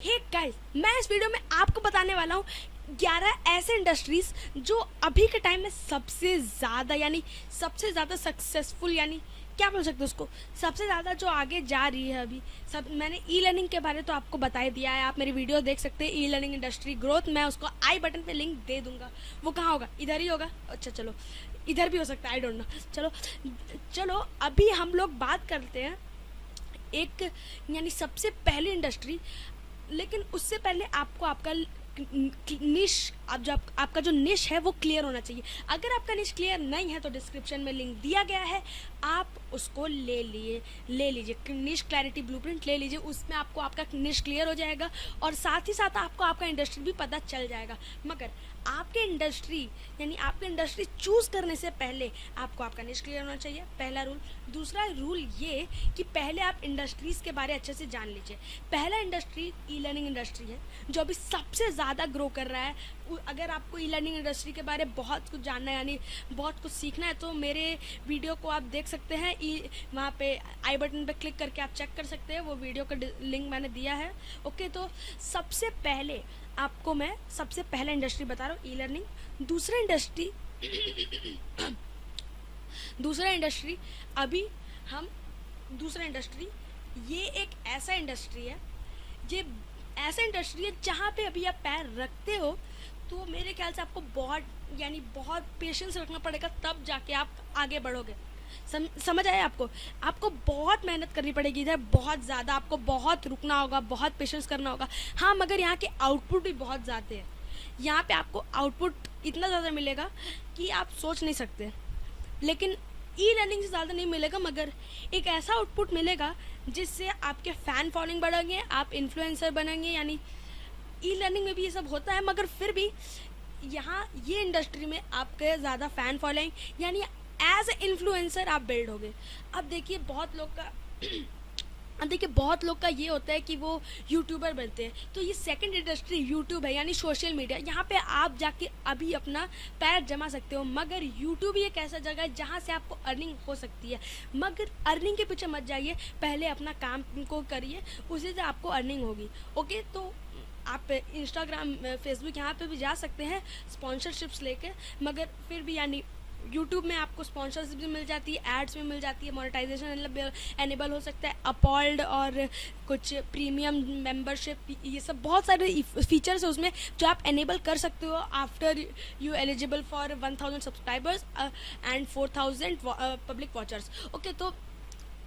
Hey guys, मैं इस video में आपको बताने वाला हूँ 11 ऐसे इंडस्ट्रीज जो अभी के टाइम में सबसे ज़्यादा सक्सेसफुल, यानी क्या बोल सकते हैं उसको, सबसे ज़्यादा जो आगे जा रही है अभी। सब मैंने ई लर्निंग के बारे तो आपको बता ही दिया है, आप मेरी वीडियो देख सकते हैं। ई लर्निंग इंडस्ट्री ग्रोथ, मैं उसको आई बटन पे लिंक दे दूंगा। वो कहाँ होगा? इधर ही होगा। अच्छा चलो, इधर भी हो सकता है, आई डोंट नो। चलो अभी हम लोग बात करते हैं एक, यानी सबसे पहली इंडस्ट्री। लेकिन उससे पहले आपको आपका निश, आपका जो निश है वो क्लियर होना चाहिए। अगर आपका निश क्लियर नहीं है तो डिस्क्रिप्शन में लिंक दिया गया है, आप उसको ले लीजिए। निश क्लैरिटी ब्लूप्रिंट ले लीजिए, उसमें आपको आपका निश क्लियर हो जाएगा और साथ ही साथ आपको आपका इंडस्ट्री भी पता चल जाएगा। मगर आपके इंडस्ट्री चूज़ करने से पहले आपको आपका निश क्लियर होना चाहिए, पहला रूल। दूसरा रूल ये कि पहले आप इंडस्ट्रीज़ के बारे अच्छे से जान लीजिए। पहला इंडस्ट्री ई लर्निंग इंडस्ट्री है, जो अभी सबसे ज़्यादा ग्रो कर रहा है। अगर आपको ई लर्निंग इंडस्ट्री के बारे में बहुत कुछ जानना है, यानी बहुत कुछ सीखना है, तो मेरे वीडियो को आप देख सकते हैं। वहाँ पे आई बटन पे क्लिक करके आप चेक कर सकते हैं, वो वीडियो का लिंक मैंने दिया है। ओके, तो सबसे पहले आपको मैं सबसे पहला इंडस्ट्री बता रहा हूँ, ई लर्निंग। दूसरा इंडस्ट्री ये एक ऐसा इंडस्ट्री है जहाँ पे अभी आप पैर रखते हो तो मेरे ख्याल से आपको बहुत पेशेंस रखना पड़ेगा, तब जाके आप आगे बढ़ोगे। समझ आया आपको बहुत मेहनत करनी पड़ेगी इधर, बहुत ज़्यादा आपको बहुत रुकना होगा, बहुत पेशेंस करना होगा। हाँ, मगर यहाँ के आउटपुट भी बहुत ज़्यादा है। यहाँ पे आपको आउटपुट इतना ज़्यादा मिलेगा कि आप सोच नहीं सकते। लेकिन ई लर्निंग से ज़्यादा नहीं मिलेगा, मगर एक ऐसा आउटपुट मिलेगा जिससे आपके फ़ैन फॉलोइंग बढ़ेंगे, आप इन्फ्लुएंसर बनेंगे। यानी ई लर्निंग में भी ये सब होता है, मगर फिर भी यहाँ ये इंडस्ट्री में आपके ज़्यादा फ़ैन फॉलोइंग, यानी एज ए इन्फ्लुएंसर आप बिल्ड होगे। अब देखिए बहुत लोग का ये होता है कि वो यूट्यूबर बनते हैं, तो ये सेकंड इंडस्ट्री यूट्यूब है, यानी सोशल मीडिया। यहाँ पे आप जाके अभी अपना पैर जमा सकते हो। मगर यूट्यूब ही एक ऐसा जगह है जहाँ से आपको अर्निंग हो सकती है। मगर अर्निंग के पीछे मत जाइए, पहले अपना काम को करिए, उसी से आपको अर्निंग होगी। ओके, तो आप इंस्टाग्राम, फेसबुक यहाँ पे भी जा सकते हैं स्पॉन्सरशिप्स लेके, मगर फिर भी यानी यूट्यूब में आपको स्पॉन्सरशिप भी मिल जाती है, एड्स भी मिल जाती है, मोनेटाइजेशन एनेबल हो सकता है, अपॉल्ड और कुछ प्रीमियम मेंबरशिप, ये सब बहुत सारे फीचर्स है उसमें जो आप एनेबल कर सकते हो after you eligible for 1000 subscribers and 4000 public watchers. Okay, तो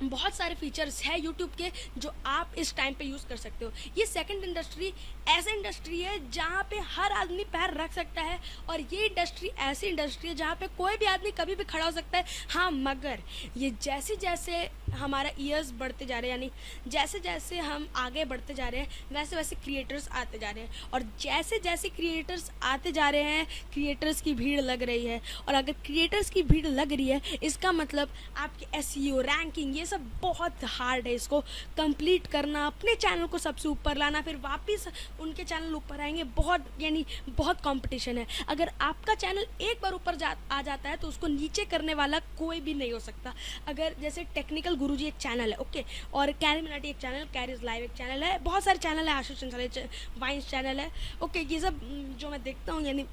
बहुत सारे फीचर्स है यूट्यूब के जो आप इस टाइम पे यूज़ कर सकते हो। ये सेकंड इंडस्ट्री ऐसी इंडस्ट्री है जहाँ पे हर आदमी पैर रख सकता है, और ये इंडस्ट्री ऐसी इंडस्ट्री है जहाँ पे कोई भी आदमी कभी भी खड़ा हो सकता है। हाँ, मगर ये जैसे जैसे हमारा ईयर्स बढ़ते जा रहे हैं, यानी जैसे जैसे हम आगे बढ़ते जा रहे हैं, वैसे वैसे क्रिएटर्स आते जा रहे हैं, और जैसे जैसे क्रिएटर्स आते जा रहे हैं, क्रिएटर्स की भीड़ लग रही है। और अगर क्रिएटर्स की भीड़ लग रही है, इसका मतलब आपके एसईओ, रैंकिंग, ये सब बहुत हार्ड है। इसको कंप्लीट करना, अपने चैनल को सबसे ऊपर लाना, फिर वापस उनके चैनल ऊपर आएंगे, बहुत कंपटीशन है। अगर आपका चैनल एक बार ऊपर आ जाता है तो उसको नीचे करने वाला कोई भी नहीं हो सकता। अगर जैसे टेक्निकल गुरुजी एक चैनल है, ओके, और कैरी मिनाटी एक चैनल, कैरीज लाइव एक चैनल है, बहुत सारे चैनल है, आशीष चंचल वाइन्स चैनल है। ओके, ये सब जो मैं देखता हूँ, यानी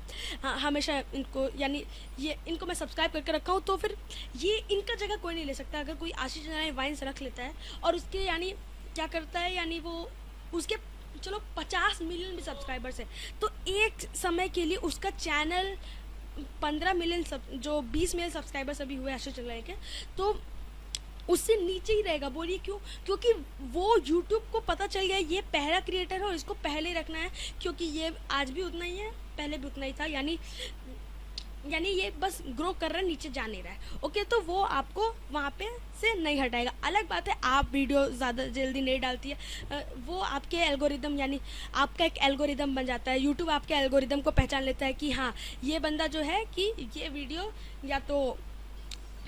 हमेशा इनको मैं सब्सक्राइब करके रखा हूँ, तो फिर ये इनका जगह कोई नहीं ले सकता। अगर कोई आशीष चंचल वाइन्स रख लेता है और उसके यानी क्या करता है, यानी वो उसके चलो 50 मिलियन भी सब्सक्राइबर्स है, तो एक समय के लिए उसका चैनल 15 मिलियन जो 20 मिलियन सब्सक्राइबर्स अभी हुए आशीष चंचल के, तो उससे नीचे ही रहेगा। बोलिए क्यों? क्योंकि वो यूट्यूब को पता चल गया ये पहला क्रिएटर है और इसको पहले ही रखना है, क्योंकि ये आज भी उतना ही है, पहले भी उतना ही था। यानी ये बस ग्रो कर रहा है, नीचे जा नहीं रहा है। ओके, तो वो आपको वहाँ पे से नहीं हटाएगा। अलग बात है आप वीडियो ज़्यादा जल्दी नहीं डालती है, वो आपके एल्गोरिदम, यानी आपका एक एल्गोरिदम बन जाता है। यूट्यूब आपके एल्गोरिदम को पहचान लेता है कि हाँ, ये बंदा जो है कि ये वीडियो या तो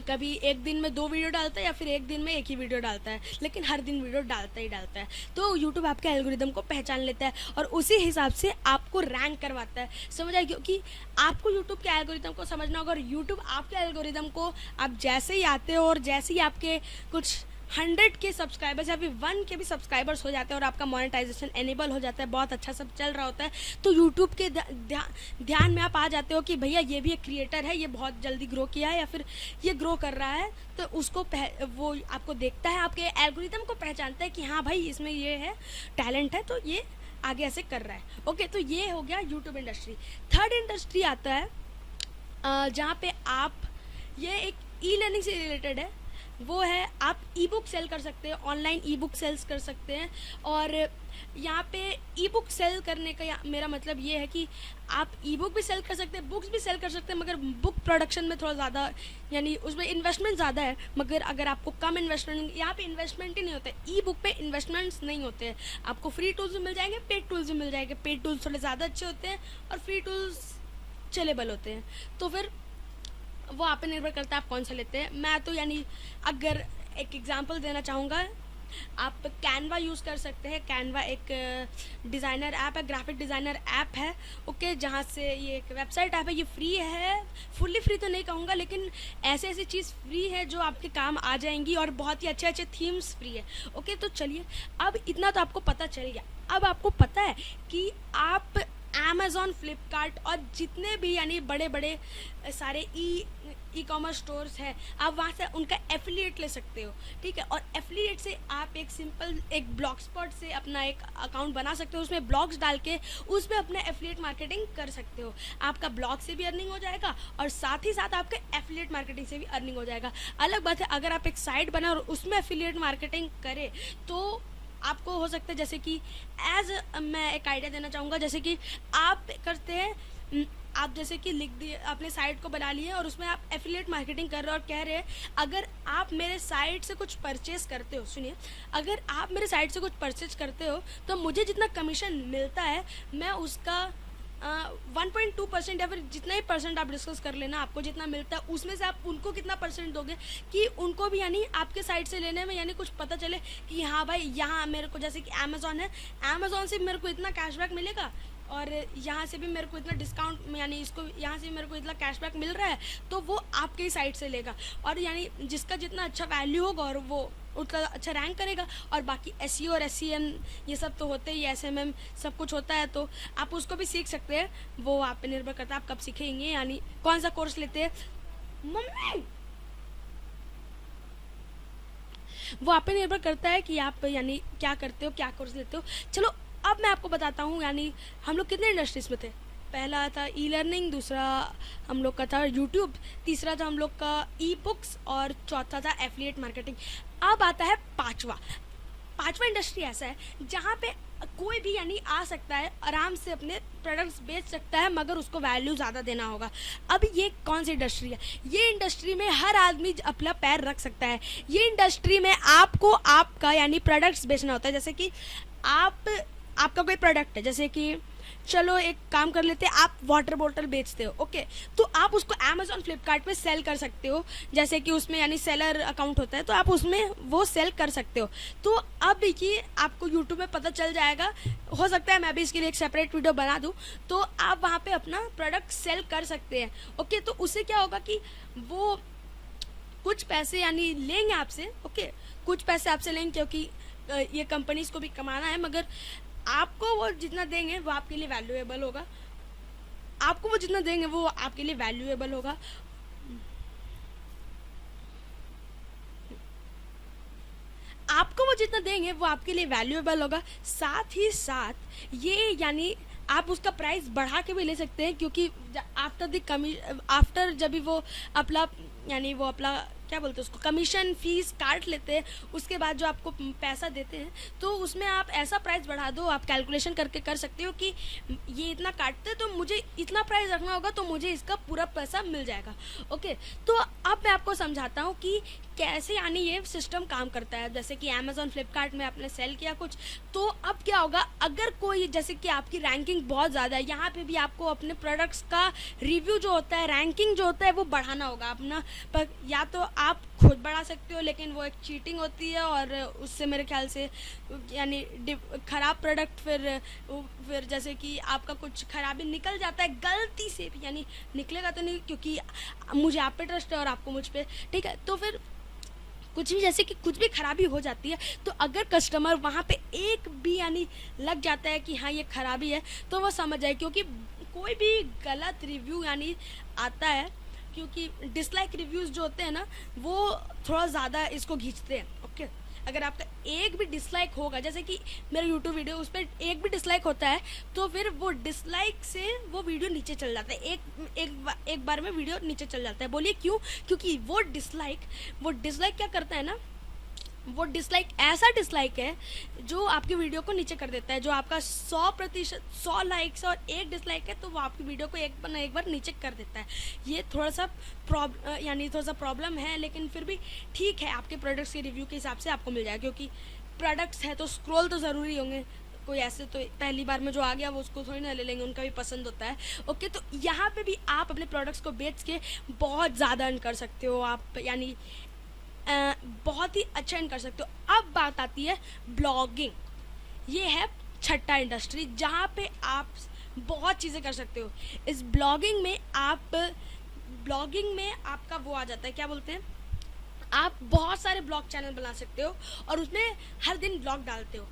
कभी एक दिन में 2 वीडियो डालता है या फिर एक दिन में एक ही वीडियो डालता है, लेकिन हर दिन वीडियो डालता ही डालता है। तो यूट्यूब आपके एल्गोरिदम को पहचान लेता है और उसी हिसाब से आपको रैंक करवाता है। समझ आए? क्योंकि आपको यूट्यूब के एल्गोरिदम को समझना होगा, और यूट्यूब आपके एल्गोरिदम को आप जैसे ही आते हो और जैसे ही आपके कुछ 100 के सब्सक्राइबर्स या फिर 1 के भी सब्सक्राइबर्स हो जाते हैं और आपका मोनेटाइजेशन एनेबल हो जाता है, बहुत अच्छा सब चल रहा होता है, तो यूट्यूब के ध्यान में आप आ जाते हो कि भैया ये भी एक क्रिएटर है, ये बहुत जल्दी ग्रो किया है या फिर ये ग्रो कर रहा है, तो उसको वो आपको देखता है, आपके एल्गोरिथम को पहचानता है कि हाँ भाई इसमें ये है, टैलेंट है, तो ये आगे ऐसे कर रहा है। ओके, तो ये हो गया यूट्यूब इंडस्ट्री। थर्ड इंडस्ट्री आता है जहाँ पे आप, ये एक ई लर्निंग से रिलेटेड है, वो है आप ई बुक सेल कर सकते हैं, ऑनलाइन ई बुक सेल्स कर सकते हैं। और यहाँ पे ई बुक सेल करने का मेरा मतलब ये है कि आप ई बुक भी सेल कर सकते हैं, बुक्स भी सेल कर सकते हैं, मगर बुक प्रोडक्शन में थोड़ा ज़्यादा यानी उसमें इन्वेस्टमेंट ज़्यादा है। मगर अगर आपको कम इन्वेस्टमेंट, यहाँ पे इन्वेस्टमेंट ही नहीं होता है, ई बुक पे इन्वेस्टमेंट्स नहीं होते हैं। आपको फ्री टूल्स भी मिल जाएंगे, पेड टूल्स भी मिल जाएंगे। पेड टूल्स थोड़े ज़्यादा अच्छे होते हैं और फ्री टूल्स चलेबल होते हैं, तो फिर वो आप पे निर्भर करता है आप कौन सा लेते हैं। मैं तो यानी अगर एक एग्जांपल देना चाहूँगा, आप कैनवा यूज़ कर सकते हैं। कैनवा एक डिज़ाइनर ऐप है, ग्राफिक डिज़ाइनर ऐप है, ओके, जहाँ से ये एक वेबसाइट ऐप है, ये फ्री है, फुल्ली फ्री तो नहीं कहूँगा, लेकिन ऐसे ऐसी चीज़ फ्री है जो आपके काम आ जाएंगी और बहुत ही अच्छे अच्छे थीम्स फ्री है। ओके, तो चलिए, अब इतना तो आपको पता चल गया। अब आपको पता है कि आप अमेज़ॉन, फ्लिपकार्ट और जितने भी यानी बड़े बड़े सारे ई कॉमर्स स्टोर्स हैं, आप वहाँ से उनका एफिलिएट ले सकते हो, ठीक है। और एफिलिएट से आप एक सिंपल एक ब्लॉग स्पॉट से अपना एक अकाउंट बना सकते हो, उसमें ब्लॉग्स डाल के उस पर अपने एफिलिएट मार्केटिंग कर सकते हो। आपका ब्लॉग से भी अर्निंग हो जाएगा और साथ ही साथ आपके एफिलिएट मार्केटिंग से भी अर्निंग हो जाएगा। अलग बात है अगर आप एक साइट बनाए और उसमें एफिलिएट मार्केटिंग करें, तो आपको हो सकता है, जैसे कि मैं एक आइडिया देना चाहूँगा, जैसे कि आप करते हैं, आप जैसे कि लिख दिए, अपने साइट को बना लिए और उसमें आप एफिलिएट मार्केटिंग कर रहे हो और कह रहे हैं अगर आप मेरे साइट से कुछ परचेस करते हो, सुनिए, अगर आप मेरे साइट से कुछ परचेज करते हो तो मुझे जितना कमीशन मिलता है मैं उसका 1.2% या फिर जितना ही परसेंट आप डिस्कस कर लेना, आपको जितना मिलता है उसमें से आप उनको कितना परसेंट दोगे कि उनको भी यानी आपके साइट से लेने में यानी कुछ पता चले कि हाँ भाई यहाँ मेरे को, जैसे कि अमेज़ॉन है, अमेज़ॉन से मेरे को इतना कैशबैक मिलेगा और यहाँ से भी मेरे को इतना डिस्काउंट यानी इसको यहाँ से मेरे को इतना कैशबैक मिल रहा है, तो वो आपके ही साइट से लेगा। और यानी जिसका जितना अच्छा वैल्यू होगा और वो उतना अच्छा रैंक करेगा। और बाकी SEO और SEM ये सब तो होते ही, SMM सब कुछ होता है, तो आप उसको भी सीख सकते हैं। वो आप पे निर्भर करता है आप कब सीखेंगे, यानी कौन सा कोर्स लेते हैं, मम्मी वो आप पे निर्भर करता है कि आप यानी क्या करते हो, क्या कोर्स लेते हो। चलो अब मैं आपको बताता हूँ यानी हम लोग कितने इंडस्ट्रीज में थे। पहला था ई लर्निंग, दूसरा हम लोग का था यूट्यूब, तीसरा था हम लोग का ई बुक्स और चौथा था एफिलिएट मार्केटिंग। अब आता है पांचवा इंडस्ट्री ऐसा है जहाँ पे कोई भी यानी आ सकता है, आराम से अपने प्रोडक्ट्स बेच सकता है, मगर उसको वैल्यू ज़्यादा देना होगा। अब ये कौन सी इंडस्ट्री है? ये इंडस्ट्री में हर आदमी अपना पैर रख सकता है। ये इंडस्ट्री में आपको आपका यानी प्रोडक्ट्स बेचना होता है। जैसे कि आपका कोई प्रोडक्ट है, जैसे कि चलो एक काम कर लेते हैं, आप वाटर बोतल बेचते हो, ओके, तो आप उसको अमेज़ॉन, फ्लिपकार्ट पे सेल कर सकते हो। जैसे कि उसमें यानी सेलर अकाउंट होता है, तो आप उसमें वो सेल कर सकते हो। तो अब देखिए आपको यूट्यूब में पता चल जाएगा, हो सकता है मैं भी इसके लिए एक सेपरेट वीडियो बना दूँ, तो आप वहाँ पे अपना प्रोडक्ट सेल कर सकते हैं। ओके, तो उससे क्या होगा कि वो कुछ पैसे यानी लेंगे आपसे, ओके, कुछ पैसे आपसे लेंगे क्योंकि ये कंपनीज को भी कमाना है, मगर आपको वो जितना देंगे वो आपके लिए वैल्यूएबल होगा। आपको वो जितना देंगे वो आपके लिए वैल्यूएबल होगा। आपको वो जितना देंगे वो आपके लिए वैल्यूएबल होगा। साथ ही साथ ये यानी आप उसका प्राइस बढ़ा के भी ले सकते हैं, क्योंकि आफ्टर जब भी वो अपना यानी वो अपना क्या बोलते हैं उसको, कमीशन फीस काट लेते हैं, उसके बाद जो आपको पैसा देते हैं, तो उसमें आप ऐसा प्राइस बढ़ा दो, आप कैलकुलेशन करके कर सकते हो कि ये इतना काटते तो मुझे इतना प्राइस रखना होगा, तो मुझे इसका पूरा पैसा मिल जाएगा। ओके, तो अब मैं आपको समझाता हूँ कि कैसे यानी ये सिस्टम काम करता है। जैसे कि अमेज़ॉन, फ्लिपकार्ट में आपने सेल किया कुछ, तो अब क्या होगा, अगर कोई जैसे कि आपकी रैंकिंग बहुत ज़्यादा है, यहाँ पे भी आपको अपने प्रोडक्ट्स का रिव्यू जो होता है, रैंकिंग जो होता है वो बढ़ाना होगा अपना। पर या तो आप खुद बढ़ा सकते हो, लेकिन वो एक चीटिंग होती है और उससे मेरे ख्याल से यानी ख़राब प्रोडक्ट फिर जैसे कि आपका कुछ खराबी निकल जाता है गलती से भी, यानी निकलेगा तो नहीं क्योंकि मुझे आप पे ट्रस्ट है और आपको मुझ पे, ठीक है। तो फिर कुछ भी जैसे कि कुछ भी खराबी हो जाती है, तो अगर कस्टमर वहाँ पे एक भी यानी लग जाता है कि हाँ ये खराबी है, तो वो समझ जाए। क्योंकि कोई भी गलत रिव्यू यानी आता है, क्योंकि डिसलाइक रिव्यूज़ जो होते हैं ना, वो थोड़ा ज़्यादा इसको खींचते हैं। ओके, अगर आपका एक भी डिसलाइक होगा, जैसे कि मेरा यूट्यूब वीडियो, उस पर एक भी डिसलाइक होता है, तो फिर वो डिसलाइक से वो वीडियो नीचे चल जाता है, एक बार में वीडियो नीचे चल जाता है। बोलिए क्यों? क्योंकि वो डिसलाइक क्या करता है ना, वो डिसलाइक ऐसा डिसलाइक है जो आपकी वीडियो को नीचे कर देता है। जो आपका 100% 100 लाइक्स और एक डिसलाइक है, तो वो आपकी वीडियो को एक बार नीचे कर देता है। ये थोड़ा सा प्रॉब्लम है, लेकिन फिर भी ठीक है, आपके प्रोडक्ट्स के रिव्यू के हिसाब से आपको मिल जाएगा। क्योंकि प्रोडक्ट्स है तो स्क्रॉल तो ज़रूरी होंगे, कोई ऐसे तो पहली बार में जो आ गया वो उसको थोड़ी ना ले लेंगे, उनका भी पसंद होता है। ओके, तो यहाँ पे भी आप अपने प्रोडक्ट्स को बेच के बहुत ज़्यादा अर्न कर सकते हो आप, यानी बहुत ही अच्छा अर्न कर सकते हो। अब बात आती है ब्लॉगिंग। ये है छठा इंडस्ट्री जहाँ पे आप बहुत चीज़ें कर सकते हो। इस ब्लॉगिंग में आपका वो आ जाता है, क्या बोलते हैं, आप बहुत सारे ब्लॉग चैनल बना सकते हो और उसमें हर दिन ब्लॉग डालते हो,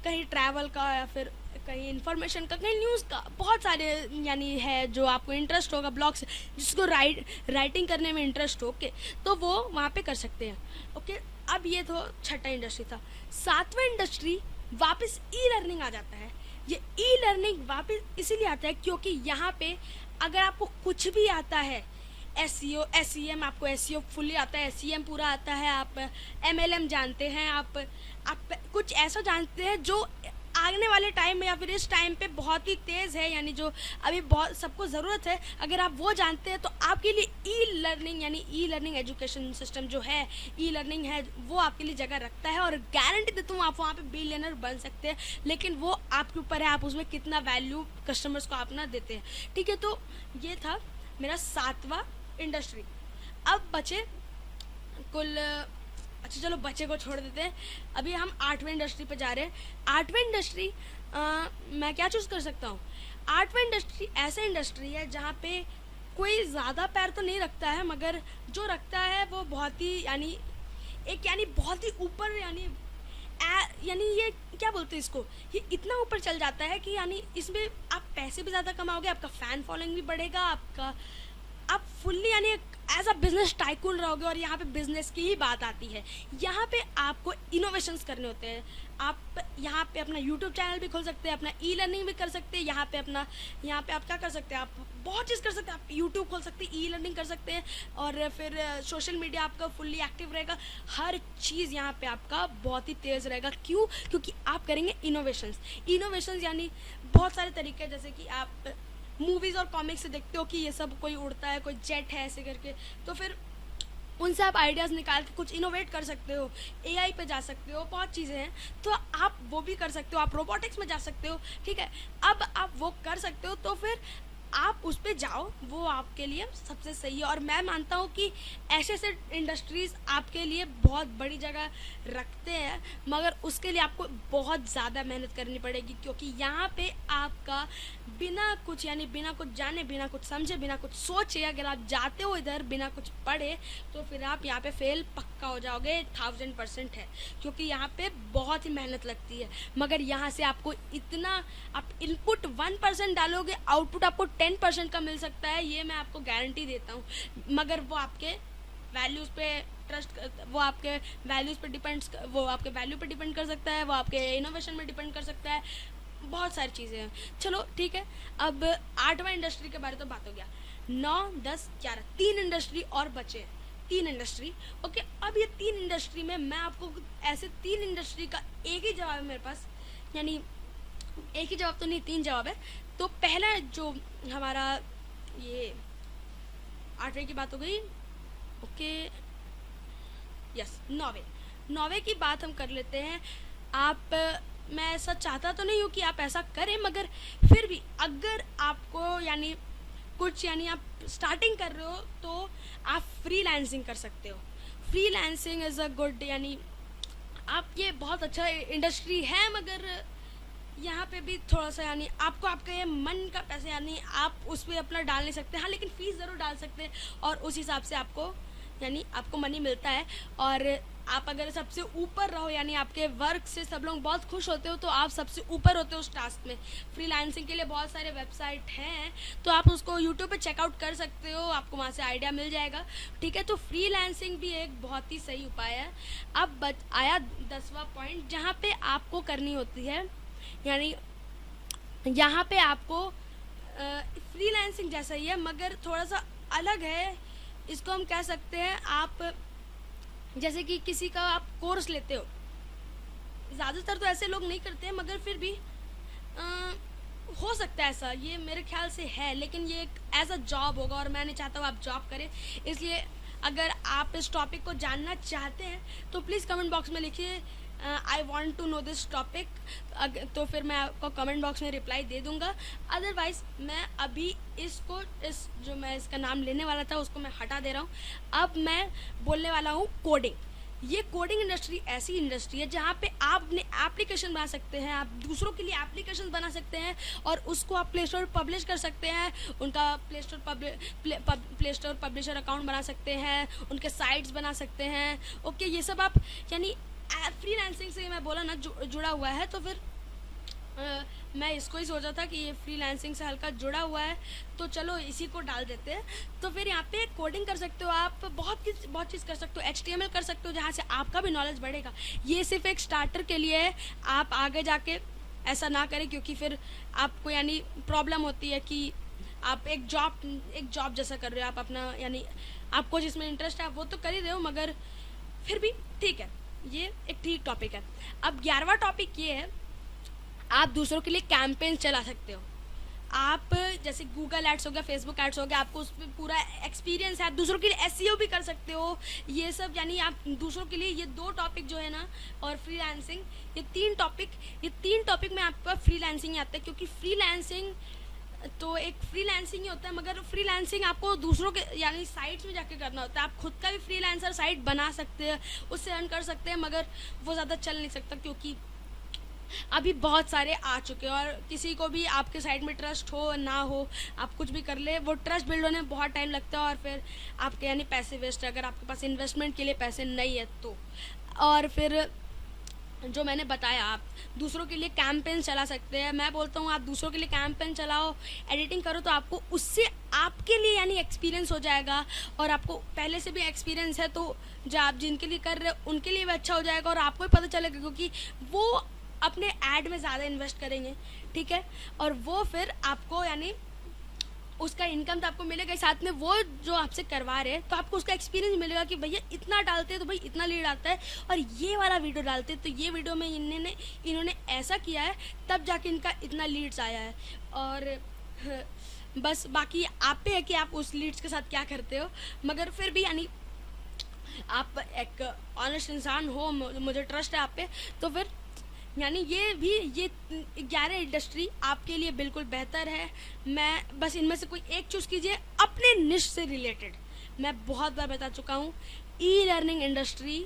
कहीं ट्रैवल का या फिर कहीं इन्फॉर्मेशन का, कहीं न्यूज़ का, बहुत सारे यानी है जो आपको इंटरेस्ट होगा ब्लॉग्स, जिसको राइटिंग करने में इंटरेस्ट हो, ओके, तो वो वहाँ पे कर सकते हैं। ओके, अब ये तो छठा इंडस्ट्री था। सातवां इंडस्ट्री वापस ई लर्निंग आ जाता है। ये ई लर्निंग वापस इसीलिए आता है क्योंकि यहाँ पे अगर आपको कुछ भी आता है, SEM आपको SEO फुल्ली आता है, SEM पूरा आता है, आप MLM जानते हैं, आप कुछ ऐसा जानते हैं जो आने वाले टाइम में या फिर इस टाइम पे बहुत ही तेज़ है, यानी जो अभी बहुत सबको ज़रूरत है, अगर आप वो जानते हैं तो आपके लिए ई लर्निंग यानी ई लर्निंग एजुकेशन सिस्टम जो है, ई लर्निंग है, वो आपके लिए जगह रखता है। और गारंटी देता हूँ आप वहाँ पे बिलियनर बन सकते हैं, लेकिन वो आपके ऊपर है, आप उसमें कितना वैल्यू कस्टमर्स को आप ना देते हैं। ठीक है, तो ये था मेरा सातवां इंडस्ट्री। अब बचे कुल, अच्छा चलो बच्चे को छोड़ देते हैं, अभी हम 8वें इंडस्ट्री पे जा रहे हैं। 8वें इंडस्ट्री मैं क्या चूज़ कर सकता हूँ? 8वें इंडस्ट्री ऐसा इंडस्ट्री है जहाँ पे कोई ज़्यादा पैर तो नहीं रखता है, मगर जो रखता है वो बहुत ही यानी बहुत ही ऊपर, यानी ये क्या बोलते हैं इसको, ये इतना ऊपर चल जाता है कि यानी इसमें आप पैसे भी ज़्यादा कमाओगे, आपका फ़ैन फॉलोइंग भी बढ़ेगा, आप फुल्ली यानी एज अ बिजनेस टाइकून रहोगे। और यहाँ पे बिजनेस की ही बात आती है, यहाँ पे आपको इनोवेशंस करने होते हैं। आप यहाँ पे अपना यूट्यूब चैनल भी खोल सकते हैं, अपना ई लर्निंग भी कर सकते हैं, यहाँ पे आप क्या कर सकते हैं, आप बहुत चीज़ कर सकते हैं। आप यूट्यूब खोल सकते हैं, ई लर्निंग कर सकते हैं, और फिर सोशल मीडिया आपका फुल्ली एक्टिव रहेगा। हर चीज़ यहाँ पे आपका बहुत ही तेज़ रहेगा। क्यों? क्योंकि आप करेंगे इनोवेशंस यानी बहुत सारे तरीके हैं, जैसे कि आप मूवीज़ और कॉमिक्स से देखते हो कि ये सब कोई उड़ता है, कोई जेट है, ऐसे करके, तो फिर उनसे आप आइडियाज़ निकाल के कुछ इनोवेट कर सकते हो, AI पे जा सकते हो, बहुत चीज़ें हैं, तो आप वो भी कर सकते हो। आप रोबोटिक्स में जा सकते हो, ठीक है, अब आप वो कर सकते हो, तो फिर आप उस पर जाओ, वो आपके लिए सबसे सही है। और मैं मानता हूँ कि ऐसे इंडस्ट्रीज़ आपके लिए बहुत बड़ी जगह रखते हैं, मगर उसके लिए आपको बहुत ज़्यादा मेहनत करनी पड़ेगी, क्योंकि यहाँ पे आपका बिना कुछ जाने, बिना कुछ समझे, बिना कुछ सोचे, अगर आप जाते हो इधर बिना कुछ पढ़े, तो फिर आप यहाँ पे फेल पक्का हो जाओगे, 1000% है, क्योंकि यहाँ पे बहुत ही मेहनत लगती है। मगर यहाँ से आपको आप इनपुट 1% डालोगे, आउटपुट आपको 10% का मिल सकता है, ये मैं आपको गारंटी देता हूँ। मगर वो आपके वैल्यूज़ पे वो आपके वैल्यूज़ पे वो आपके वैल्यू पे डिपेंड कर सकता है, वो आपके इनोवेशन में डिपेंड कर सकता है, बहुत सारी चीज़ें हैं। चलो ठीक है, अब 8वां इंडस्ट्री के बारे में तो बात हो गया। 9, 10, 11 3 इंडस्ट्री और बचे हैं, 3 इंडस्ट्री। ओके, अब ये 3 इंडस्ट्री में मैं आपको ऐसे 3 इंडस्ट्री का एक ही जवाब है मेरे पास, यानी एक ही जवाब तो नहीं, 3 जवाब है। तो पहला जो हमारा ये 8वें की बात हो गई, ओके, यस, 9वें की बात हम कर लेते हैं। मैं ऐसा चाहता तो नहीं हूँ कि आप ऐसा करें, मगर फिर भी अगर आपको आप स्टार्टिंग कर रहे हो, तो आप फ्रीलांसिंग कर सकते हो। फ्रीलांसिंग इज़ अ गुड, यानी आप ये बहुत अच्छा इंडस्ट्री है, मगर यहाँ पे भी थोड़ा सा आपको आपका ये मन का पैसे आप उस पर अपना डाल नहीं सकते। हाँ, लेकिन फ़ीस ज़रूर डाल सकते हैं, और उस हिसाब से आपको यानी आपको मनी मिलता है। और आप अगर सबसे ऊपर रहो, यानी आपके वर्क से सब लोग बहुत खुश होते हो, तो आप सबसे ऊपर होते हो उस टास्क में। फ्रीलांसिंग के लिए बहुत सारे वेबसाइट हैं, तो आप उसको यूट्यूब पे चेकआउट कर सकते हो, आपको वहाँ से आइडिया मिल जाएगा। ठीक है, तो फ्रीलांसिंग भी एक बहुत ही सही उपाय है। अब आया 10वां पॉइंट, जहाँ पे आपको करनी होती है, यानी यहाँ पे आपको फ्रीलांसिंग जैसा ही है मगर थोड़ा सा अलग है। इसको हम कह सकते हैं, आप जैसे कि किसी का आप कोर्स लेते हो, ज़्यादातर तो ऐसे लोग नहीं करते हैं मगर फिर भी हो सकता है ऐसा, ये मेरे ख्याल से है, लेकिन ये एक एज अ जॉब होगा और मैं नहीं चाहता हूँ आप जॉब करें। इसलिए अगर आप इस टॉपिक को जानना चाहते हैं तो प्लीज़ कमेंट बॉक्स में लिखिए I want to know this topic, तो फिर मैं आपको कमेंट बॉक्स में रिप्लाई दे दूंगा। अदरवाइज़ मैं अभी इसको जो मैं इसका नाम लेने वाला था उसको मैं हटा दे रहा हूँ। अब मैं बोलने वाला हूँ कोडिंग। ये कोडिंग इंडस्ट्री ऐसी इंडस्ट्री है जहाँ पे आप अपने एप्लीकेशन बना सकते हैं, आप दूसरों के लिए एप्लीकेशन बना सकते हैं और उसको आप प्ले स्टोर पर पब्लिश कर सकते हैं, उनका प्ले स्टोर पब्लिशर अकाउंट बना सकते हैं, उनके साइट्स बना सकते हैं। ओके, ये सब आप यानी फ्रीलांसिंग से मैं बोला ना जुड़ा हुआ है, तो फिर मैं इसको ही सोचा था कि ये फ्रीलांसिंग से हल्का जुड़ा हुआ है, तो चलो इसी को डाल देते हैं। तो फिर यहाँ पे कोडिंग कर सकते हो आप, बहुत चीज़ कर सकते हो, HTML कर सकते हो, जहाँ से आपका भी नॉलेज बढ़ेगा। ये सिर्फ एक स्टार्टर के लिए है, आप आगे जाके ऐसा ना करें, क्योंकि फिर आपको यानी प्रॉब्लम होती है कि आप एक जॉब जैसा कर रहे हो, आप अपना यानी आपको जिसमें इंटरेस्ट है वो तो कर ही रहे हो, मगर फिर भी ठीक है, ये एक ठीक टॉपिक है। अब 11वां टॉपिक ये है, आप दूसरों के लिए कैंपेन चला सकते हो। आप जैसे गूगल एड्स हो गया, फेसबुक एड्स हो गया, आपको उस पर पूरा एक्सपीरियंस है, आप दूसरों के लिए SEO भी कर सकते हो। ये सब यानी आप दूसरों के लिए, ये 2 टॉपिक जो है ना, और फ्रीलांसिंग, ये तीन टॉपिक में आपका फ्रीलांसिंग ही आता है, क्योंकि फ्रीलांसिंग तो एक फ्रीलांसिंग ही होता है, मगर फ्रीलांसिंग आपको दूसरों के यानी साइट्स में जाके करना होता है। आप खुद का भी फ्रीलांसर साइट बना सकते हैं, उससे अर्न कर सकते हैं, मगर वो ज़्यादा चल नहीं सकता क्योंकि अभी बहुत सारे आ चुके हैं। और किसी को भी आपके साइट में ट्रस्ट हो ना हो, आप कुछ भी कर ले, वो ट्रस्ट बिल्ड होने में बहुत टाइम लगता है और फिर आपके यानी पैसे वेस्ट है, अगर आपके पास इन्वेस्टमेंट के लिए पैसे नहीं है तो। और फिर जो मैंने बताया, आप दूसरों के लिए कैंपेन चला सकते हैं। मैं बोलता हूँ आप दूसरों के लिए कैंपेन चलाओ, एडिटिंग करो, तो आपको उससे आपके लिए यानी एक्सपीरियंस हो जाएगा, और आपको पहले से भी एक्सपीरियंस है, तो जो आप जिनके लिए कर रहे हो उनके लिए भी अच्छा हो जाएगा और आपको भी पता चलेगा, क्योंकि वो अपने ऐड में ज़्यादा इन्वेस्ट करेंगे। ठीक है, और वो फिर आपको यानी उसका इनकम तो आपको मिलेगा ही, साथ में वो जो आपसे करवा रहे हैं तो आपको उसका एक्सपीरियंस मिलेगा कि भैया इतना डालते हैं तो भाई इतना लीड आता है, और ये वाला वीडियो डालते हैं तो ये वीडियो में इन्होंने ऐसा किया है, तब जाके इनका इतना लीड्स आया है। और बस बाकी आप पे है कि आप उस लीड्स के साथ क्या करते हो, मगर फिर भी यानी आप एक ऑनेस्ट इंसान हो, मुझे ट्रस्ट है आप पे, तो फिर यानी ये 11 इंडस्ट्री आपके लिए बिल्कुल बेहतर है। मैं बस इनमें से कोई एक चूज़ कीजिए अपने निश से रिलेटेड। मैं बहुत बार बता चुका हूँ, ई-लर्निंग इंडस्ट्री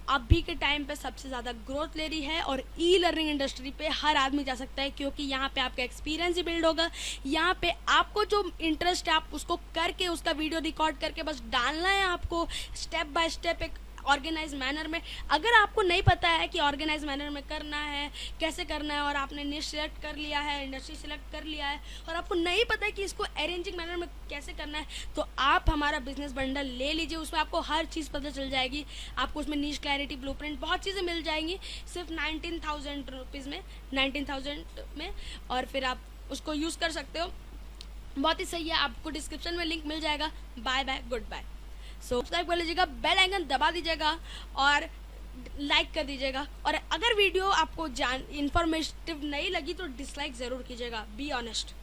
अभी के टाइम पे सबसे ज़्यादा ग्रोथ ले रही है, और ई-लर्निंग इंडस्ट्री पे हर आदमी जा सकता है, क्योंकि यहाँ पे आपका एक्सपीरियंस ही बिल्ड होगा। यहाँ पे आपको जो इंटरेस्ट है आप उसको करके, उसका वीडियो रिकॉर्ड करके बस डालना है आपको, स्टेप बाय स्टेप एक ऑर्गेनाइज मैनर में। अगर आपको नहीं पता है कि ऑर्गेनाइज मैनर में करना है, कैसे करना है, और आपने निश सिलेक्ट कर लिया है, इंडस्ट्री सिलेक्ट कर लिया है, और आपको नहीं पता है कि इसको अरेंजिंग मैनर में कैसे करना है, तो आप हमारा बिजनेस बंडल ले लीजिए। उसमें आपको हर चीज़ पता चल जाएगी, आपको उसमें नीश क्लैरिटी, ब्लूप्रिंट, बहुत चीज़ें मिल जाएंगी सिर्फ 19,000 रुपीज़ में, 19,000 में, और फिर आप उसको यूज़ कर सकते हो। बहुत ही सही है, आपको डिस्क्रिप्शन में लिंक मिल जाएगा। Bye bye, good bye. Subscribe कर लीजिएगा, बेल आइकन दबा दीजिएगा और लाइक कर दीजिएगा, और अगर वीडियो आपको इन्फॉर्मेटिव नहीं लगी तो डिसलाइक ज़रूर कीजिएगा। Be honest.